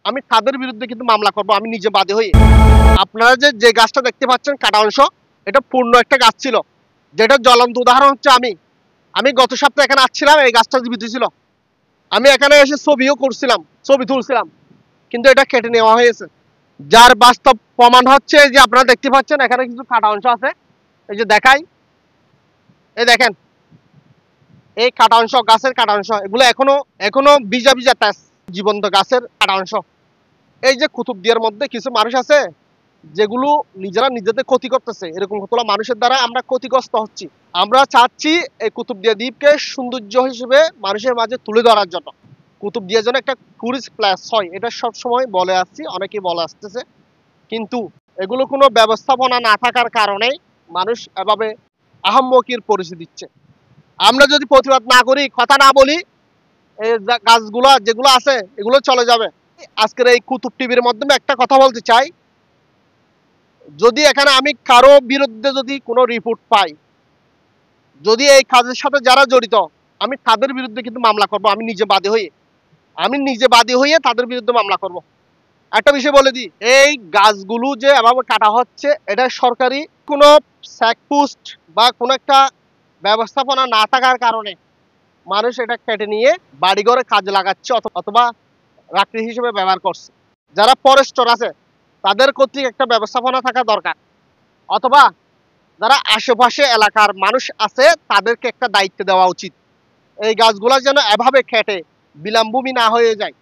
আমি তাদের বিরুদ্ধে কিন্তু মামলা করব, আমি নিজে বাদী হয়ে। আপনারা যে গাছটা দেখতে পাচ্ছেন কাটা অংশ, এটা পূর্ণ একটা গাছ ছিল, যেটা জ্বলন্ত উদাহরণ হচ্ছে আমি গত সপ্তাহে এখানে আসছিলাম, এই গাছটা জীবিত ছিল। আমি এখানে এসে ছবি তুলছিলাম, কিন্তু এটা কেটে নেওয়া হয়েছে। যার বাস্তব প্রমাণ হচ্ছে যে আপনারা দেখতে পাচ্ছেন এখানে কিছু কাটা অংশ আছে। এই যে দেখাই, এই দেখেন, এই কাটা অংশ, গাছের কাটা অংশ, এগুলো এখনো ভিজা ভিজা তেজ, জীবন্ত গাছের কাটা অংশ। এই যে কুতুবদিয়ার মধ্যে কিছু মানুষ আছে যেগুলো নিজেরা নিজেদের ক্ষতি করতেছে, এরকম কতগুলো মানুষের দ্বারা আমরা ক্ষতিগ্রস্ত হচ্ছি। আমরা চাচ্ছি এই কুতুবদিয়া দ্বীপকে সৌন্দর্য হিসেবে মানুষের মাঝে তুলে ধরার জন্য, কুতুবদিয়া যেন একটা টুরিস্ট প্লেস হয়, এটা সবসময় বলে আসছি, অনেকেই বলে আসতেছে। কিন্তু এগুলো কোনো ব্যবস্থাপনা না থাকার কারণে মানুষ এভাবে আহাম্মকির পরিচয় দিচ্ছে। আমরা যদি প্রতিবাদ না করি, কথা না বলি, এই গাছগুলো যেগুলো আছে এগুলো চলে যাবে। আজকের এই কুতুব টিভির মাধ্যমে একটা কথা বলতে চাই, যদি এখানে আমি কারো বিরুদ্ধে যদি কোনো রিপোর্ট পাই, যদি এই কাজের সাথে যারা জড়িত, আমি তাদের বিরুদ্ধে কিন্তু মামলা করব, আমি নিজে বাদী হয়ে তাদের বিরুদ্ধে মামলা করব। একটা বিষয় বলে দিই, এই গাছগুলো যে এভাবে কাটা হচ্ছে, এটা সরকারি কোনো চেকপোস্ট বা কোনো একটা ব্যবস্থাপনা না থাকার কারণে মানুষ এটা কেটে নিয়ে বাড়িঘরে কাজে লাগাচ্ছে, অথবা লাকড়ি হিসেবে ব্যবহার করছে। যারা ফরেস্টর আছে তাদের কর্তৃক একটা ব্যবস্থাপনা থাকা দরকার, অথবা যারা আশেপাশে এলাকার মানুষ আছে তাদেরকে একটা দায়িত্ব দেওয়া উচিত, এই গাছগুলা যেন এভাবে কেটে বিলামভূমি না হয়ে যায়।